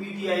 PTI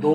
2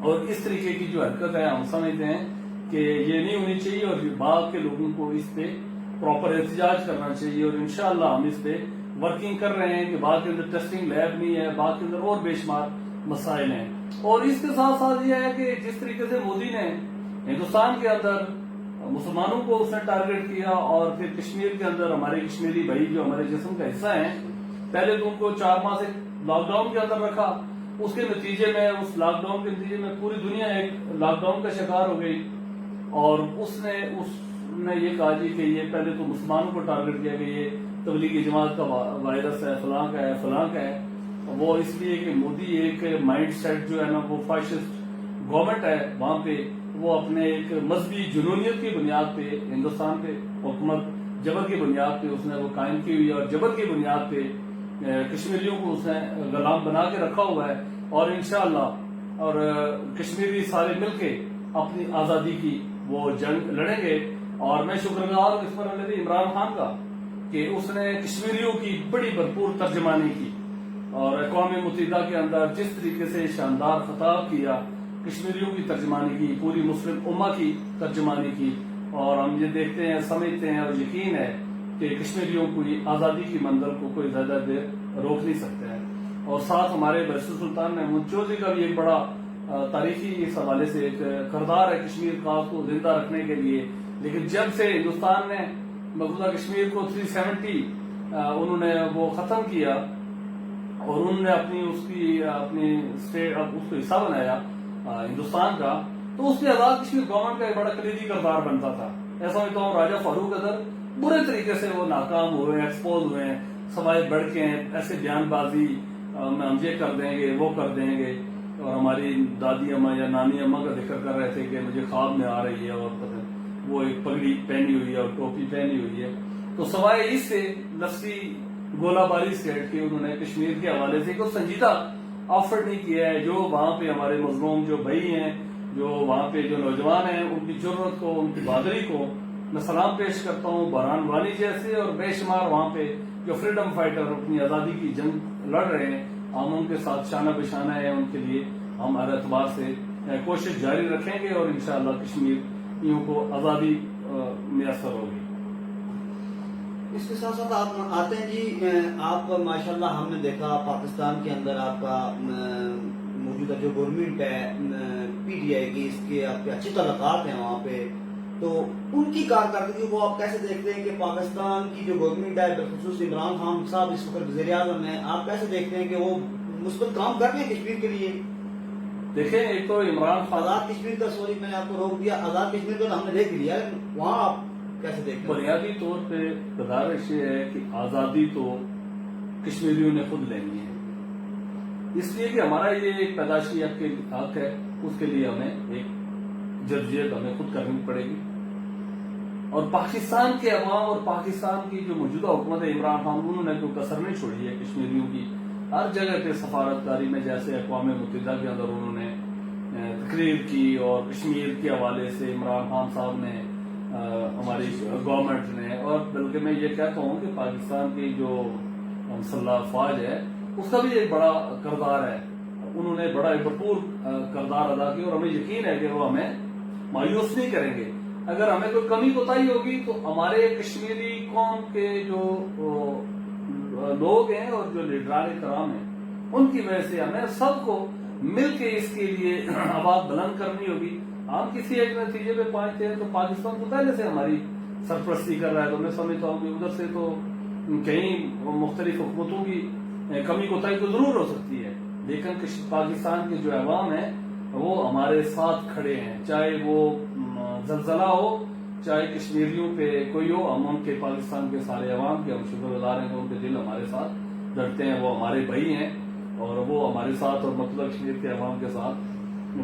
اور اس طریقے کی جو حرکت ہے ہم سمجھتے ہیں کہ یہ نہیں ہونی چاہیے، اور بعد کے لوگوں کو اس پہ پراپر احتجاج کرنا چاہیے، اور انشاءاللہ ہم اس پہ ورکنگ کر رہے ہیں کہ بعد کے اندر ٹیسٹنگ لیب نہیں ہے، بعد کے اندر اور بے شمار مسائل ہیں۔ اور اس کے ساتھ ساتھ یہ ہے کہ جس طریقے سے مودی نے ہندوستان کے اندر مسلمانوں کو اس نے ٹارگٹ کیا، اور پھر کشمیر کے اندر ہمارے کشمیری بھائی جو ہمارے جسم کا حصہ ہیں، پہلے تو ان کو 4 ماہ سے لاک ڈاؤن کے اندر رکھا، اس کے نتیجے میں، اس لاک ڈاؤن کے نتیجے میں پوری دنیا ایک لاک ڈاؤن کا شکار ہو گئی، اور اس نے یہ کہا جی کہ یہ پہلے تو مسلمانوں کو ٹارگٹ کیا کہ یہ تبلیغی جماعت کا وائرس ہے، فلاں کا ہے، فلاں کا ہے۔ وہ اس لیے کہ مودی ایک مائنڈ سیٹ جو ہے نا وہ فاشسٹ گورنمنٹ ہے، وہاں پہ وہ اپنے ایک مذہبی جنونیت کی بنیاد پہ ہندوستان پہ حکومت جبر کی بنیاد پہ اس نے وہ قائم کی ہوئی ہے، اور جبر کی بنیاد پہ کشمیریوں کو اس نے غلام بنا کے رکھا ہوا ہے، اور انشاءاللہ اور کشمیری سارے مل کے اپنی آزادی کی وہ جنگ لڑیں گے۔ اور میں شکر گزار ہوں اس پر عمران خان کا کہ اس نے کشمیریوں کی بڑی بھرپور ترجمانی کی، اور اقوام متحدہ کے اندر جس طریقے سے شاندار خطاب کیا، کشمیریوں کی ترجمانی کی، پوری مسلم امہ کی ترجمانی کی، اور ہم یہ دیکھتے ہیں، سمجھتے ہیں اور یقین ہے کہ کشمیریوں کو آزادی کی منزل کو کوئی زیادہ دیر روک نہیں سکتا ہے۔ اور ساتھ ہمارے بریسٹر سلطان محمود چودھری کا بھی ایک بڑا تاریخی اس حوالے سے ایک کردار ہے کشمیر خاص کو زندہ رکھنے کے لیے۔ لیکن جب سے ہندوستان نے مقبوضہ کشمیر کو 370 انہوں نے وہ ختم کیا، اور انہوں نے اپنی اسٹیٹ اس کو حصہ بنایا ہندوستان کا، تو اس میں آزاد کشمیر گورنمنٹ کا ایک بڑا کلیدی کردار بنتا تھا۔ ایسا سمجھتا ہوں راجہ فاروق ادر برے طریقے سے وہ ناکام ہوئے، ایکسپوز ہوئے ہیں، سوائے بڑھ کے ہیں، ایسے بیان بازی ہم یہ کر دیں گے، وہ کر دیں گے، اور ہماری دادی اماں یا نانی اماں کا ذکر کر رہے تھے کہ مجھے خواب میں آ رہی ہے، اور وہ ایک پگڑی پہنی ہوئی ہے اور ٹوپی پہنی ہوئی ہے۔ تو سوائے اس سے لفظی گولہ باری سیٹ کے انہوں نے کشمیر کے حوالے سے کوئی سنجیدہ آفر نہیں کیا ہے۔ جو وہاں پہ ہمارے مظلوم جو بھائی ہیں، جو وہاں پہ جو نوجوان ہیں، ان کی جرت کو، ان کی بہادری کو میں سلام پیش کرتا ہوں۔ بہران وانی جیسے اور بے شمار وہاں پہ جو فریڈم فائٹر اپنی آزادی کی جنگ لڑ رہے ہیں، ہم ان کے ساتھ شانہ بشانہ ہیں، ان کے لیے ہم ہر اعتبار سے کوشش جاری رکھیں گے، اور انشاءاللہ کشمیریوں کو آزادی میسر ہوگی۔ اس کے ساتھ ساتھ آپ آتے ہیں جی، آپ ماشاءاللہ ہم نے دیکھا پاکستان کے اندر آپ کا موجودہ جو گورنمنٹ ہے پی ٹی آئی کی، اس کے آپ کے اچھے تعلقات ہیں وہاں پہ، تو ان کی کارکردگی کو آپ کیسے دیکھتے ہیں کہ پاکستان کی جو گورنمنٹ ہے بالخصوص عمران خان صاحب اس وقت وزیر اعظم ہیں، آپ کیسے دیکھتے ہیں کہ وہ مثبت کام کر رہے ہیں کشمیر کے لیے؟ دیکھیں، ایک تو عمران خان آزاد کشمیر کا، سوری میں نے آپ کو روک دیا، آزاد کشمیر کا ہم نے دیکھ لیا، وہاں آپ کیسے دیکھتے ہیں؟ بنیادی طور پہ گزارش یہ ہے کہ آزادی تو کشمیریوں نے خود لینی ہے، اس لیے کہ ہمارا یہ ایک پیدائشی حق ہے، اس کے لیے ہمیں ایک جدوجہد ہمیں خود کرنی پڑے گی۔ اور پاکستان کے عوام اور پاکستان کی جو موجودہ حکومت ہے عمران خان، انہوں نے کوئی کسر نہیں چھوڑی ہے کشمیریوں کی، ہر جگہ پہ سفارتکاری میں، جیسے اقوام متحدہ کے اندر انہوں نے تقریر کی، اور کشمیر کے حوالے سے عمران خان صاحب نے، ہماری گورنمنٹ نے، اور بلکہ میں یہ کہتا ہوں کہ پاکستان کی جو مسلح افواج ہے اس کا بھی ایک بڑا کردار ہے، انہوں نے بڑا بھرپور کردار ادا کیا، اور ہمیں یقین ہے کہ وہ ہمیں مایوس نہیں کریں گے۔ اگر ہمیں کوئی کمی کوتاہی ہوگی تو ہمارے کشمیری قوم کے جو لوگ ہیں اور جو لیڈران کرام ہیں، ان کی وجہ سے ہمیں سب کو مل کے اس کے لیے آواز بلند کرنی ہوگی۔ ہم کسی ایک نتیجے پہ پہنچتے ہیں تو پاکستان تو پہلے سے ہماری سرپرستی کر رہا ہے، تو میں سمجھتا ہوں کہ ادھر سے تو کہیں مختلف حکومتوں کی کمی کوتاہی تو ضرور ہو سکتی ہے، لیکن پاکستان کے جو عوام ہیں وہ ہمارے ساتھ کھڑے ہیں، چاہے وہ زلزلہ ہو، چاہے کشمیریوں پہ کوئی ہو، ہم ان کے پاکستان کے سارے عوام کے ہم شکر گزار ہیں کہ ان کے دل ہمارے ساتھ لڑتے ہیں، وہ ہمارے بھائی ہیں، اور وہ ہمارے ساتھ اور مطلب کشمیر کے عوام کے ساتھ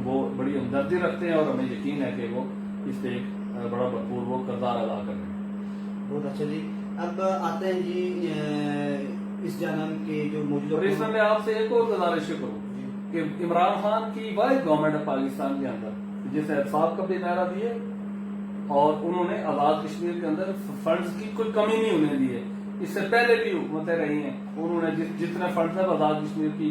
وہ بڑی ہمدردی رکھتے ہیں، اور ہمیں یقین ہے کہ وہ اس پہ ایک بڑا بھرپور وہ کردار ادا کر رہے ہیں۔ بہت اچھا جی، اب آتے ہیں جی اس جانب کے جو موجودہ، اور اس میں آپ سے ایک اور گزارش کروں کہ عمران خان کی واحد گورنمنٹ ہے پاکستان کے اندر جس نے احتساب کا بھی نعرہ دیے، اور انہوں نے آزاد کشمیر کے اندر فنڈز کی کوئی کمی نہیں ہونے دی ہے۔ اس سے پہلے بھی حکومتیں رہی ہیں، انہوں نے جتنے فنڈز ہیں آزاد کشمیر کی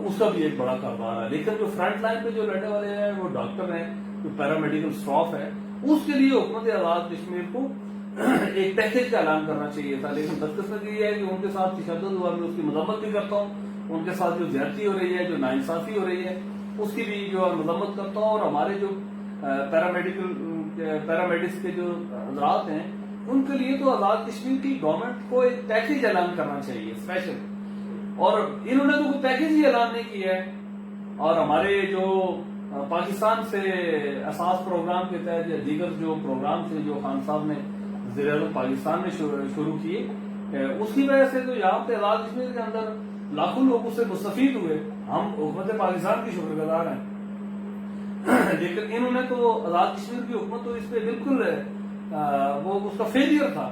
اس کا بھی ایک بڑا کاروبار ہے. لیکن جو فرنٹ لائن پہ جو لڑنے والے ہیں وہ ڈاکٹر ہیں, جو پیرامیڈیکل اسٹاف ہے, اس کے لیے حکومت آزاد کشمیر کو ایک پیکیج کا اعلان کرنا چاہیے تھا. لیکن بدقسمتی یہ ہے کہ ان کے ساتھ تشدد ہوا, میں اس کی مذمت بھی کرتا ہوں. ان کے ساتھ جو زیادتی ہو رہی ہے, جو ناانصافی ہو رہی ہے, اس کی بھی جو مذمت کرتا ہوں. اور ہمارے جو پیرامیڈکس کے جو حضرات ہیں, ان کے لیے تو آزاد کشمیر کی گورنمنٹ کو ایک پیکیج اعلان کرنا چاہیے اسپیشل, اور انہوں نے تو کوئی پیکیج ہی اعلان نہیں کیا ہے. اور ہمارے جو پاکستان سے اساس پروگرام کے تحت یا دیگر جو پروگرام تھے جو خان صاحب نے وزیر اعظم پاکستان میں شروع کیے, اس کی وجہ سے تو یہاں پہ آزاد کشمیر کے اندر لاکھوں لوگ اس سے مستفید ہوئے. ہم حکومت پاکستان کی شکر گزار ہیں, لیکن انہوں نے تو آزاد کشمیر کی حکومت تو اس پہ بالکل وہ اس کا فیلئر تھا.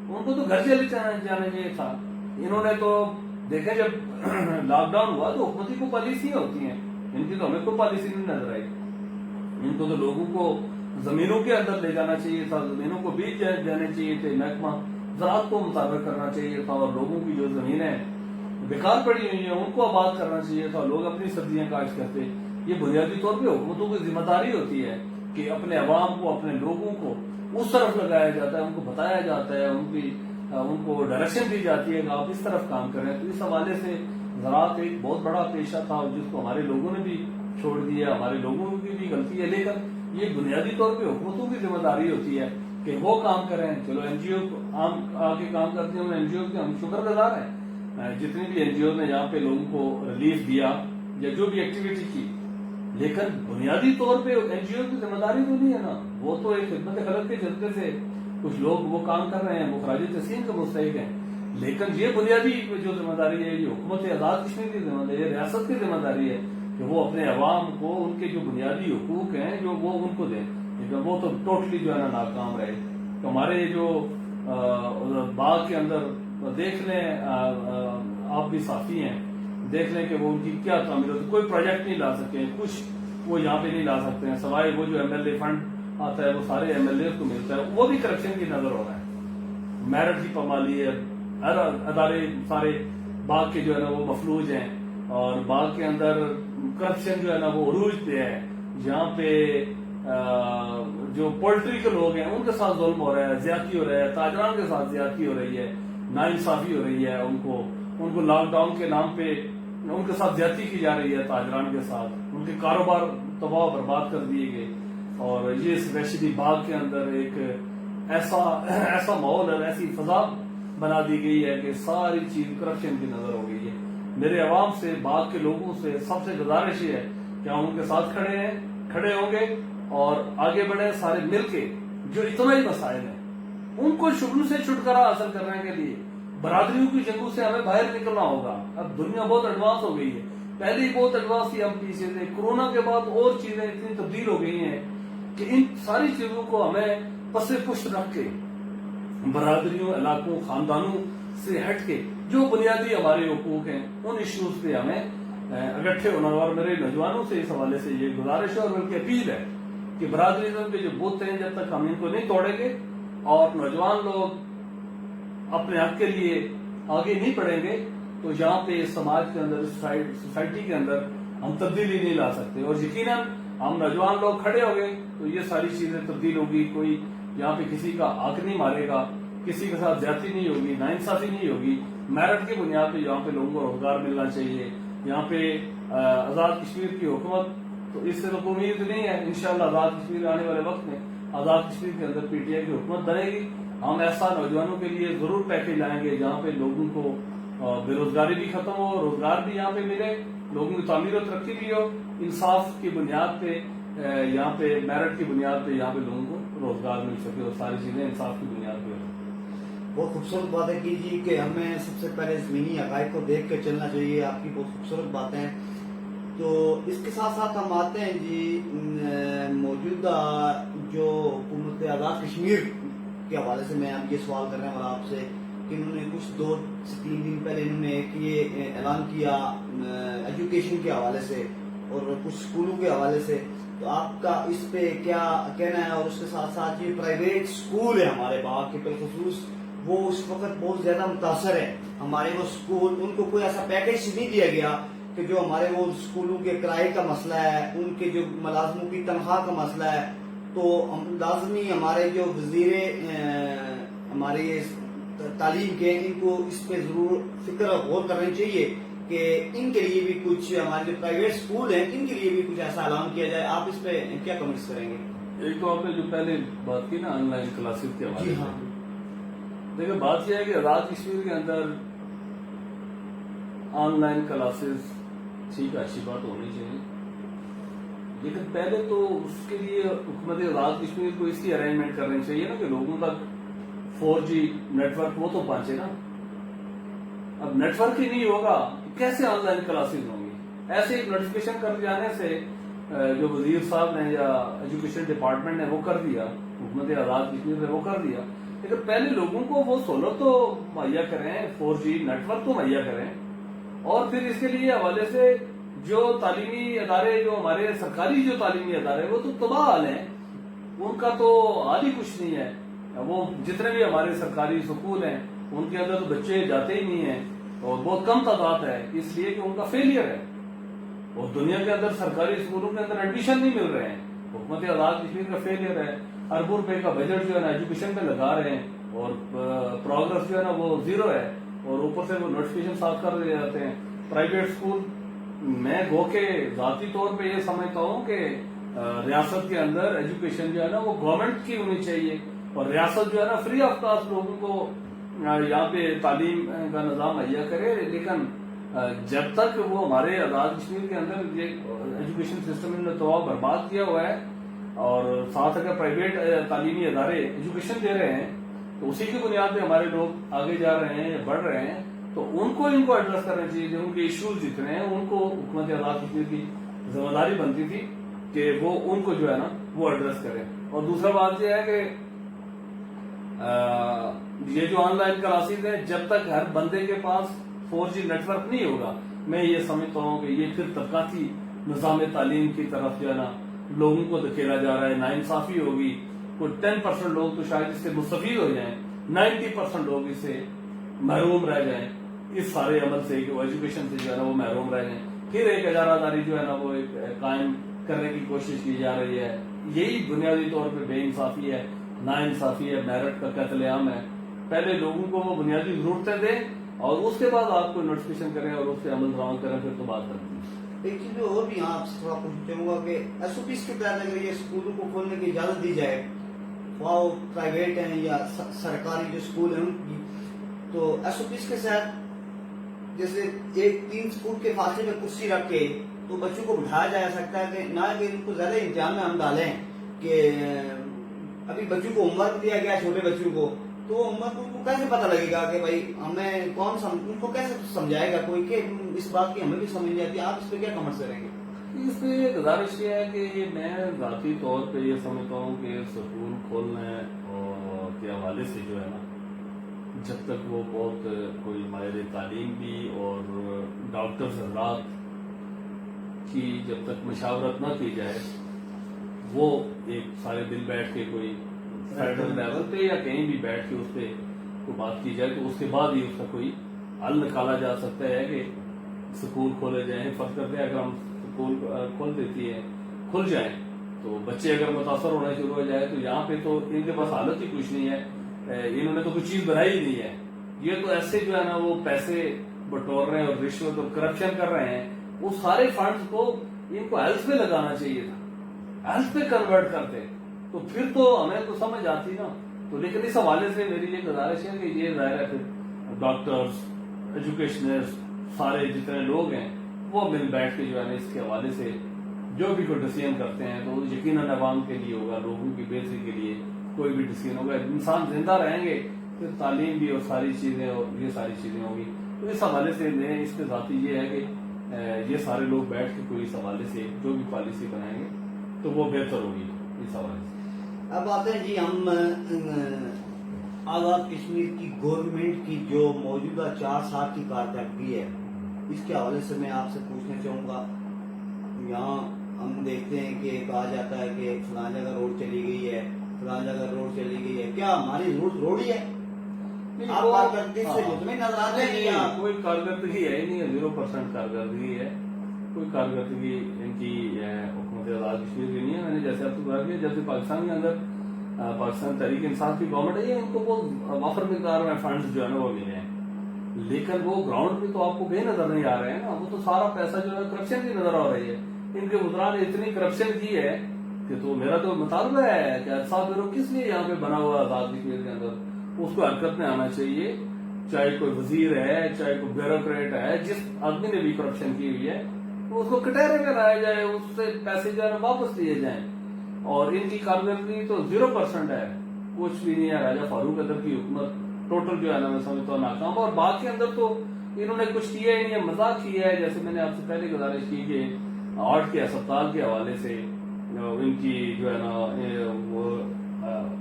ان کو تو گھر چلے جانا چاہیے تھا. انہوں نے تو دیکھیں جب لاک ڈاؤن ہوا تو حکومتی کو پالیسیاں ہوتی ہیں, ان کی تو ہمیں کوئی پالیسی نہیں نظر آئی. ان کو تو لوگوں کو زمینوں کے اندر لے جانا چاہیے تھا, زمینوں کو بیچ دینے چاہیے تھے, محکمہ زراعت کو مطابق کرنا چاہیے تھا, اور لوگوں کی جو زمینیں بیکار پڑی ہوئی ہیں ان کو آباد کرنا چاہیے تھا. لوگ اپنی سبزیاں کاشت کرتے. یہ بنیادی طور پہ حکومتوں کی ذمہ داری ہوتی ہے کہ اپنے عوام کو, اپنے لوگوں کو اس طرف لگایا جاتا ہے, ان کو بتایا جاتا ہے, ان کو ڈائریکشن دی جاتی ہے کہ آپ اس طرف کام کریں. تو اس حوالے سے زراعت ایک بہت بڑا پیشہ تھا جس کو ہمارے لوگوں نے بھی چھوڑ دیا. ہمارے لوگوں کی بھی غلطی ہے, لیکن یہ بنیادی طور پہ حکومتوں کی ذمہ داری ہوتی ہے کہ وہ کام کریں. چلو این جی او آ کے کام کرتے ہیں, این جی او کے ہم شکر گزار ہیں. جتنی بھی این جی او نے یہاں پہ لوگوں کو ریلیف دیا یا جو بھی ایکٹیویٹی کی, لیکن بنیادی طور پہ این جی او کی ذمہ داری تو نہیں ہے نا. وہ تو ایک خدمت خلق کے جذبے سے کچھ لوگ وہ کام کر رہے ہیں, وہ خراج تحسین کے مستحق ہیں. لیکن یہ بنیادی جو ذمہ داری ہے, یہ حکومت آزاد کشمیر کی ذمہ داری ہے, ریاست کی ذمہ داری ہے کہ وہ اپنے عوام کو ان کے جو بنیادی حقوق ہیں جو وہ ان کو دیں. لیکن وہ تو ٹوٹلی جو ہے نا ناکام رہے. تو ہمارے جو باغ کے اندر دیکھ لیں, آپ بھی صحافی ہیں, دیکھ لیں کہ وہ ان کی کیا تعمیر ہوتی ہے. کوئی پروجیکٹ نہیں لا سکتے, کچھ وہ یہاں پہ نہیں لا سکتے ہیں, سوائے وہ جو ایم ایل اے فنڈ آتا ہے وہ سارے ایم ایل اے کو ملتا ہے, وہ بھی کرپشن کی نظر ہو رہا ہے. میرٹ کی پامالی ہے, ہر ادارے سارے باغ کے جو ہے نا وہ مفلوج ہیں, اور باغ کے اندر کرپشن جو ہے نا وہ عروج پہ ہے. جہاں پہ جو پولٹری کے لوگ ہیں ان کے ساتھ ظلم ہو رہا ہے, زیادتی ہو رہا ہے, تاجران کے ساتھ زیادتی ہو رہی ہے, ناانصافی ہو رہی ہے. ان کو لاک ڈاؤن کے نام پہ ان کے ساتھ زیادتی کی جا رہی ہے, تاجران کے ساتھ ان کے کاروبار تباہ برباد کر دیے گئے. اور یہ اسپیشلی باغ کے اندر ایک ایسا ماحول اور ایسی فضا بنا دی گئی ہے کہ ساری چیز کرپشن کی نظر ہو گئی ہے. میرے عوام سے, باغ کے لوگوں سے سب سے گزارش یہ ہے کہ ہم ان کے ساتھ کھڑے ہوں گے اور آگے بڑھیں سارے مل کے. جو اتنا ہی مسائل ہیں ان کو شغل سے چھٹکارا حاصل کرنے کے لیے برادریوں کی جنگوں سے ہمیں باہر نکلنا ہوگا. اب دنیا بہت ایڈوانس ہو گئی ہے, پہلے ہی بہت ایڈوانس تھی, ہم پیچھے تھے. کورونا کے بعد اور چیزیں اتنی تبدیل ہو گئی ہیں کہ ان ساری چیزوں کو ہمیں پس پشت رکھ کے برادریوں, علاقوں, خاندانوں سے ہٹ کے جو بنیادی ہمارے حقوق ہیں ان ایشوز پہ ہمیں اکٹھے ہونا. اور میرے نوجوانوں سے اس حوالے سے یہ گزارش ہے اور بلکہ اپیل ہے کہ برادریزم کے جو بت ہیں جب تک ہم ان کو نہیں توڑیں گے اور نوجوان لوگ اپنے حق کے لیے آگے نہیں بڑھیں گے تو یہاں پہ سماج کے اندر, سوسائٹی کے اندر ہم تبدیلی نہیں لا سکتے. اور یقیناً ہم نوجوان لوگ کھڑے ہو گئے تو یہ ساری چیزیں تبدیل ہوگی. کوئی یہاں پہ کسی کا حق نہیں مارے گا, کسی کے ساتھ زیادتی نہیں ہوگی, ناانصافی نہیں ہوگی. میرٹ کی بنیاد پہ یہاں پہ لوگوں کو روزگار ملنا چاہیے. یہاں پہ آزاد کشمیر کی حکومت تو اس سے تو امید نہیں ہے. انشاءاللہ آزاد کشمیر آنے والے وقت میں آزاد کشمیر کے اندر پی ٹی آئی کی حکومت بنے گی. ہم ایسا نوجوانوں کے لیے ضرور پیکیج لائیں گے جہاں پہ لوگوں کو بے روزگاری بھی ختم ہو, روزگار بھی یہاں پہ ملے, لوگوں کی تعمیر و ترقی بھی ہو, انصاف کی بنیاد پہ, یہاں پہ میرٹ کی بنیاد پہ یہاں پہ لوگوں کو روزگار مل سکے اور ساری چیزیں انصاف کی بنیاد پہ ہو. بہت خوبصورت بات ہے جی کہ ہمیں سب سے پہلے زمینی حقائق کو دیکھ کے چلنا چاہیے. آپ کی بہت خوبصورت باتیں ہیں. تو اس کے ساتھ ساتھ ہم آتے ہیں جی موجودہ جو حکومت آزاد کشمیر کے حوالے سے میں اب یہ سوال کر رہا ہوں آپ سے کہ انہوں نے کچھ 2 سے 3 دن پہلے انہوں نے ایک یہ اعلان کیا ایجوکیشن کے حوالے سے اور کچھ اسکولوں کے حوالے سے. تو آپ کا اس پہ کیا کہنا ہے؟ اور اس کے ساتھ ساتھ یہ پرائیویٹ اسکول ہے ہمارے باغ کے بالخصوص, وہ اس وقت بہت زیادہ متاثر ہے. ہمارے وہ اسکول ان کو کوئی ایسا پیکیج نہیں دیا گیا کہ جو ہمارے وہ اسکولوں کے کرائے کا مسئلہ ہے، ان کے جو ملازموں کی تنخواہ کا مسئلہ ہے، تو لازمی ہمارے جو وزیر ہمارے تعلیم کے، ان کو اس پہ ضرور فکر اور غور کرنی چاہیے کہ ان کے لیے بھی کچھ، ہمارے جو پرائیویٹ اسکول ہیں ان کے لیے بھی کچھ ایسا اعلان کیا جائے. آپ اس پہ کیا کمنٹس کریں گے؟ ایک تو آپ نے جو پہلے بات کی نا آن لائن کلاسز کے حوالے جی سے، ہاں. دیکھیں بات یہ ہے کہ آزاد کشمیر کے اندر آن لائن کلاسز ٹھیک ہے، اچھی بات ہونی چاہیے، لیکن پہلے تو اس کے لیے حکومت آزاد کشمیر کو اس کی ارینجمنٹ کرنی چاہیے نا کہ لوگوں تک 4G نیٹ ورک وہ تو پہنچے نا. اب نیٹ ورک ہی نہیں ہوگا تو کیسے آن لائن کلاسز ہوں گی؟ ایسے ایک نوٹیفکیشن کر جانے سے جو وزیر صاحب نے یا ایجوکیشن ڈپارٹمنٹ نے وہ کر دیا، حکومت آزاد کشمیر نے وہ کر دیا، لیکن پہلے لوگوں کو وہ سہولت تو مہیا کریں، 4G نیٹ ورک تو مہیا کریں، اور پھر اس کے لیے حوالے سے جو تعلیمی ادارے، جو ہمارے سرکاری جو تعلیمی ادارے وہ تو تباہ حال ہیں، ان کا تو حال ہی کچھ نہیں ہے. وہ جتنے بھی ہمارے سرکاری سکول ہیں ان کے اندر تو بچے جاتے ہی نہیں ہیں، اور بہت کم تعداد ہے، اس لیے کہ ان کا فیلئر ہے. اور دنیا کے اندر سرکاری اسکولوں کے اندر ایڈمیشن نہیں مل رہے ہیں، حکومت آزاد کشمیر کا فیلئر ہے. اربوں روپے کا بجٹ جو ہے نا ایجوکیشن پہ لگا رہے ہیں، اور پروگرس جو ہے نا وہ زیرو ہے، اور اوپر سے وہ نوٹیفکیشن صاف کر دیے جاتے ہیں. پرائیویٹ اسکول میں گو کے ذاتی طور پہ یہ سمجھتا ہوں کہ ریاست کے اندر ایجوکیشن جو ہے نا وہ گورنمنٹ کی ہونی چاہیے، اور ریاست جو ہے نا فری آف کاسٹ لوگوں کو یہاں پہ تعلیم کا نظام مہیا کرے. لیکن جب تک وہ ہمارے آزاد کشمیر کے اندر یہ ایجوکیشن سسٹم نے تو برباد کیا ہوا ہے، اور ساتھ اگر پرائیویٹ تعلیمی ادارے ایجوکیشن دے رہے ہیں تو اسی کی بنیاد پہ ہمارے لوگ آگے جا رہے ہیں یا بڑھ رہے ہیں، تو ان کو ایڈریس کرنا چاہیے. جو ان کے ایشوز جتنے ہیں ان کو حکومت آزاد کشمیر کی ذمہ داری بنتی تھی کہ وہ ان کو جو ہے نا وہ ایڈریس کریں. اور دوسرا بات یہ ہے کہ یہ جو آن لائن کلاسز ہیں، جب تک ہر بندے کے پاس 4G نیٹ ورک نہیں ہوگا، میں یہ سمجھتا ہوں کہ یہ پھر طبقاتی نظام تعلیم کی طرف جو ہے نا لوگوں کو دھکیلا جا رہا ہے. ناانصافی ہوگی، کوئی 10% لوگ تو شاید اس سے مستفید ہو جائیں، 90% لوگ اس سے محروم رہ جائیں، اس سارے عمل سے کہ وہ ایجوکیشن سے جو ہے نا وہ محروم رہ جائیں. پھر ایک ادارہ داری جو ہے نا وہ ایک قائم کرنے کی کوشش کی جا رہی ہے. یہی بنیادی طور پہ بے انصافی ہے، ناانصافی ہے، میرٹ کا قتل عام ہے. پہلے لوگوں کو وہ بنیادی ضرورتیں دیں اور اس کے بعد آپ کو نوٹیفکیشن کریں اور اس سے عمل درآمد کریں، پھر تو بات کرتے ہیں. ایک چیز میں اور بھی یہاں آپ سے تھوڑا پوچھنا چاہوں گا کہ SOPs کے تحت اگر یہ اسکولوں کو کھولنے کی اجازت دی جائے، وہ پرائیویٹ ہیں یا سرکاری جو اسکول ہیں ان کی، تو SOPs کے ساتھ جیسے 3 اسکول کے فاصلے میں کرسی رکھ کے تو بچوں کو بٹھایا جا سکتا ہے، کہ نہ کہ ان کو زیادہ امتحان میں ہم ڈالیں کہ ابھی بچوں کو ہوم ورک دیا گیا چھوٹے بچوں کو، تو ہوم ورک ان کو کیسے پتہ لگے گا کہ بھائی ہمیں ان کو کیسے سمجھائے گا کوئی کہ اس بات کی ہمیں بھی سمجھ نہیں آتی. آپ اس پہ کیا کمنٹس کریں گے؟ اس پہ گزارش یہ ہے کہ میں ذاتی طور پہ یہ سمجھتا ہوں کہ سکول کھولنے کے حوالے سے جو ہے نا، جب تک وہ بہت کوئی ماہر تعلیم بھی اور ڈاکٹرز حضرات کی جب تک مشاورت نہ کی جائے، وہ ایک سارے دن بیٹھ کے کوئی فیڈرل لیول پہ یا کہیں بھی بیٹھ کے اس پہ کوئی بات کی جائے تو اس کے بعد ہی اس کا کوئی حل نکالا جا سکتا ہے کہ سکول کھولے جائیں. فرض کرتے ہیں اگر ہم سکول کھل جائیں تو بچے اگر متاثر ہونا شروع ہو جائے تو یہاں پہ تو ان کے پاس حالت ہی کچھ نہیں ہے، انہوں نے تو کوئی چیز بنائی ہی نہیں ہے. یہ تو ایسے جو ہے نا وہ پیسے بٹور رہے ہیں اور رشوت اور کرپشن کر رہے ہیں. وہ سارے فنڈز کو ان کو ہیلتھ پہ لگانا چاہیے تھا، ہیلتھ پہ کنورٹ کرتے تو پھر تو ہمیں تو سمجھ آتی نا. تو لیکن اس حوالے سے میری یہ گزارش ہے کہ یہ ظاہر ہے پھر ڈاکٹرز، ایجوکیشنرز، سارے جتنے لوگ ہیں وہ مل بیٹھ کے جو ہے نا اس کے حوالے سے جو بھی کوئی ڈیسیژن کرتے ہیں تو یقیناً عوام کے لیے ہوگا، لوگوں کی بہتری کے لیے کوئی بھی ڈیسیژن ہوگا. انسان زندہ رہیں گے پھر تعلیم بھی اور ساری چیزیں اور یہ ساری چیزیں ہوں گی. تو اس حوالے سے میں اس پہ ذاتی یہ ہے کہ یہ سارے لوگ بیٹھ کے کوئی اس حوالے سے جو بھی پالیسی بنائیں گے تو وہ بہتر ہوگی اس حوالے سے. اب آتے ہیں جی ہم آزاد کشمیر کی گورنمنٹ کی جو موجودہ 4 سال کی کارکردگی ہے، اس کے حوالے سے میں آپ سے پوچھنا چاہوں گا. یہاں ہم دیکھتے ہیں کہ کہا جاتا ہے کہ فلاں جگہ روڈ چلی گئی ہے، فلاں جگہ روڈ چلی گئی ہے. کیا ہماری ضرورت روڈ ہی ہے؟ آپ کارکردگی سے مطمئن نظر آتے ہیں؟ کوئی کارکردگی ہے ہی نہیں ہے، 0% کارکردگی ہے. کوئی کارکردگی ان کی حکومت آزاد کشمیر کی نہیں ہے. میں نے جیسے آپ کو کہا کہ جب سے پاکستان کے اندر پاکستان تحریک انصاف کی گورنمنٹ ہے ان کو وہ وافر مقدار میں فنڈز جو ہے نا وہ ملے ہیں, لیکن وہ گراؤنڈ پہ تو آپ کو کہیں نظر نہیں آ رہے ہیں نا. وہ تو سارا پیسہ جو ہے کرپشن کی نظر آ رہی ہے. ان کے وزراء نے اتنی کرپشن کی ہے کہ تو میرا تو مطالبہ ہے کہ صاحب بیرو کس لیے یہاں پہ بنا ہوا آزاد کشمیر کے اندر اس کو حرکت میں آنا چاہیے. چاہے کوئی وزیر ہے, چاہے کوئی بیوروکریٹ ہے, جس آدمی نے بھی کرپشن کی ہوئی ہے تو اس کو کٹہرے میں لایا جائے, اس سے پیسے جو ہے واپس لیے جائیں. اور ان کی کارکردگی تو 0% ہے, کچھ بھی نہیں ہے. راجہ فاروق قدر کی حکومت ٹوٹل جو ہے نا میں سمجھتا ہوں ناکام. اور بات کے اندر تو انہوں نے کچھ کیا ہی نہیں ہے, مذاق کیا ہے. جیسے میں نے آپ سے پہلے گزارش کی کہ آرٹ کے اسپتال کے حوالے سے ان کی جو ہے نا وہ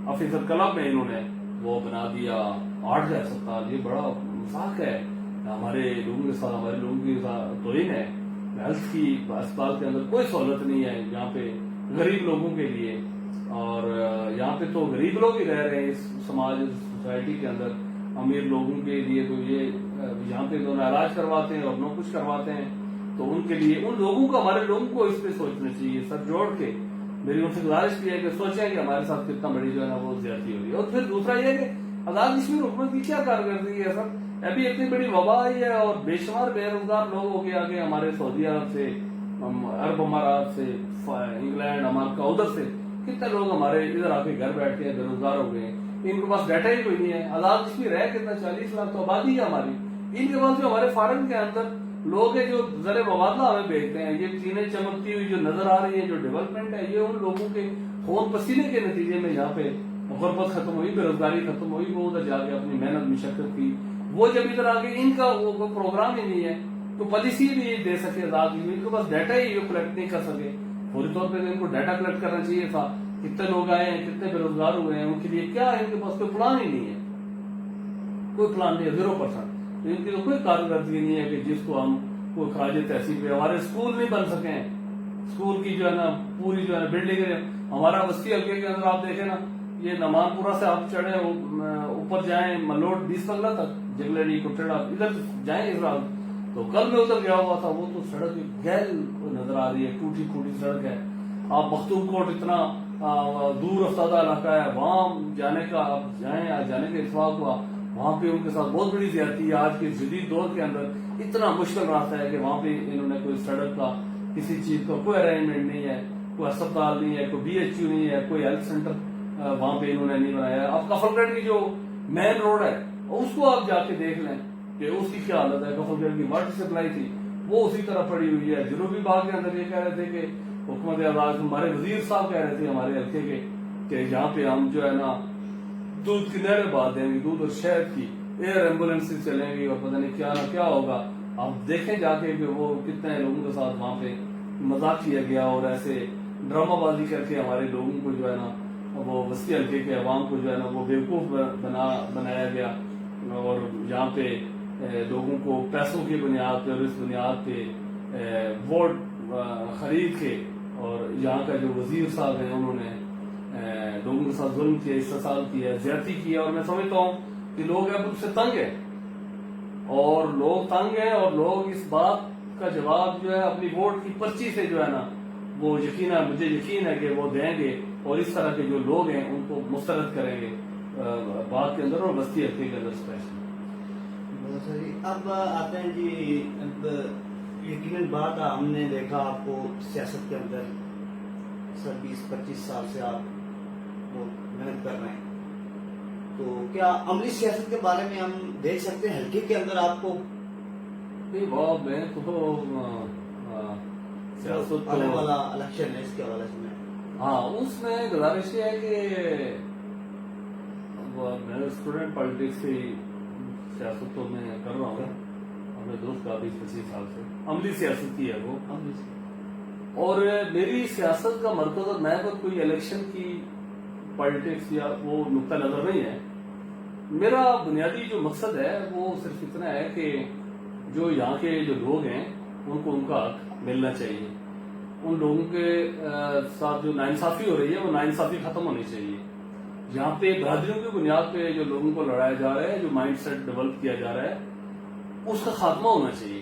آفیسر کلب میں انہوں نے وہ بنا دیا آرٹ کا اسپتال. یہ بڑا مذاق ہے ہمارے لوگوں کے ساتھ, ہمارے لوگوں کی توہین ہے. ہیلتھ کی اسپتال کے اندر کوئی سہولت نہیں ہے یہاں پہ غریب لوگوں کے لیے. اور یہاں پہ تو غریب لوگ ہی رہ رہے ہیں اس سماج سوسائٹی کے اندر. امیر لوگوں کے لیے تو یہ یہاں پہ تو علاج کرواتے ہیں اور نو کچھ کرواتے ہیں. تو ان کے لیے ان لوگوں کو, ہمارے لوگوں کو اس پہ سوچنا چاہیے, سر جوڑ کے. میری ان سے گزارش کی ہے کہ سوچیں کہ ہمارے ساتھ کتنا بڑی جو ہے نا وہ زیادتی ہو رہی ہے. اور پھر دوسرا یہ کہ آزاد کشمیر حکومت کی کیا کارکردگی ہے سر. ابھی اتنی بڑی وبا آئی ہے اور بے شمار بے روزگار لوگ ہو کے آگے ہمارے سعودی عرب سے, عرب امارات سے, انگلینڈ, امریکہ, ادھر سے کتنے لوگ ہمارے ادھر آ کے گھر بیٹھے ہیں, بے روزگار ہو گئے ہیں. ان کے پاس ڈیٹا ہی کوئی نہیں ہے. آزاد کشمیر ہے کتنا, 40 لاکھ تو آبادی ہے ہماری. ان کے پاس جو ہمارے فارن کے اندر لوگ ہیں جو زر مبادلہ ہمیں بھیجتے ہیں, یہ چینیں چمکتی ہوئی جو نظر آ رہی ہے, جو ڈیولپمنٹ ہے, یہ ان لوگوں کے خون پسینے کے نتیجے میں یہاں پہ غربت ختم ہوئی, بے روزگاری ختم ہوئی. وہ ادھر جا کے اپنی محنت مشقت کی, وہ جب ادھر آ گئے ان کا وہ پروگرام ہی نہیں ہے, تو پالیسی نہیں دے سکے آزاد کشمیر. ان کے پاس ڈیٹا ہی کلیکٹ نہیں کر سکے. فوری طور پہ ان کو ڈیٹا کلیکٹ کرنا چاہیے تھا, کتنے لوگ آئے ہیں, کتنے بے روزگار ہوئے ہیں, ان کے لیے کیا ہے. ان کے پاس کوئی پلان ہی نہیں ہے, کوئی پلان نہیں ہے, 0%. تو ان کی تو کوئی کارکردگی نہیں ہے کہ جس کو ہم کوئی خراج تحسین پہ. ہمارے اسکول نہیں بن سکے ہیں, اسکول کی جو ہے نا پوری جو ہے نا بلڈنگ ہے. ہمارا بستی حلقے کے اندر آپ دیکھیں نا, یہ نمان پورا سے آپ چڑھے اوپر جائیں ملوٹ 20 بنگلہ تک, جگلڑی کٹڑا ادھر جائیں اس رات, تو کل میں ادھر گیا ہوا تھا. وہ تو سڑک گیل نظر آ رہی ہے, ٹوٹی پھوٹی سڑک ہے. آپ مختوم کوٹ اتنا دور افتادہ علاقہ ہے, وہاں جانے کا آپ جائیں, جانے کا اتفاق ہوا, وہاں پہ ان کے ساتھ بہت بڑی زیادتی ہے. آج کے جدید دور کے اندر اتنا مشکل راستہ ہے کہ وہاں پہ انہوں نے کوئی سڑک کا کسی چیز کا کوئی ارینجمنٹ نہیں ہے, کوئی اسپتال نہیں ہے, کوئی BHU نہیں ہے, کوئی ہیلتھ سینٹر وہاں پہ انہوں نے نہیں بنایا. اب کفل گڑھ کی جو مین روڈ ہے اس کو آپ جا کے دیکھ لیں کہ اس کی کیا حالت ہے. کفل گڑھ کی واٹر سپلائی تھی وہ اسی طرح پڑی ہوئی ہے. جنوبی باغ کے اندر یہ کہہ رہے تھے کہ حکومت آزاد, ہمارے وزیر صاحب کہہ رہے تھے ہمارے حلقے کے کہ یہاں پہ ہم جو ہے نا دودھ کی نہریں بات دیں گے, دودھ اور شہد کی ایئر ایمبولینس چلیں گی, اور پتہ نہیں کیا نہ کیا ہوگا. آپ دیکھیں جا کے کہ وہ کتنے لوگوں کے ساتھ وہاں پہ مذاق کیا گیا, اور ایسے ڈرامہ بازی کر کے ہمارے لوگوں کو جو ہے نا وہ وسطی حلقے کے عوام کو جو ہے نا وہ بیوقوف بنایا گیا. اور یہاں پہ لوگوں کو پیسوں کی بنیاد پہ اور اس بنیاد پہ ووٹ خرید کے, اور یہاں کا جو وزیر صاحب ہیں انہوں نے لوگوں کے ساتھ ظلم کیا, استحصال کیا, زیادتی کیا. اور میں سمجھتا ہوں کہ لوگ اب ان سے تنگ ہیں, اور لوگ تنگ ہیں, اور لوگ اس بات کا جواب جو ہے اپنی ووٹ کی پرچی سے جو ہے نا وہ یقیناً, مجھے یقین ہے کہ وہ دیں گے, اور اس طرح کے جو لوگ ہیں ان کو مسترد کریں گے بات کے اندر اور بستی حلقے کے اندر اسپیشلی. اب آتے ہیں جی, اب یقیناً بات ہم نے دیکھا آپ کو سیاست کے اندر 20-25 سال سے آپ وہ محنت کر رہے ہیں, تو کیا عملی سیاست کے بارے میں ہم دیکھ سکتے ہیں حلقے کے اندر آپ کو؟ نہیں باب, میں تو سیاست آنے والا الیکشن ہے اس کے حوالے سے ہاں اس میں گزارش یہ ہے کہ میں اسٹوڈنٹ پالیٹکس کی سیاست تو میں کر رہا ہوں, ہمیں دوست کا 20-25 سال سے عملی سیاست کی ہے وہ. اور میری سیاست کا مرکز اور محور کوئی الیکشن کی پالیٹکس یا وہ نقطہ نظر نہیں ہے. میرا بنیادی جو مقصد ہے وہ صرف اتنا ہے کہ جو یہاں کے جو لوگ ہیں ان کو ان کا حق ملنا چاہیے. ان لوگوں کے ساتھ جو ناانصافی ہو رہی ہے وہ ناانصافی ختم ہونی چاہیے. یہاں پہ برادریوں کی بنیاد پہ جو لوگوں کو لڑایا جا رہا ہے, جو مائنڈ سیٹ ڈیولپ کیا جا رہا ہے, اس کا خاتمہ ہونا چاہیے.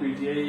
PTI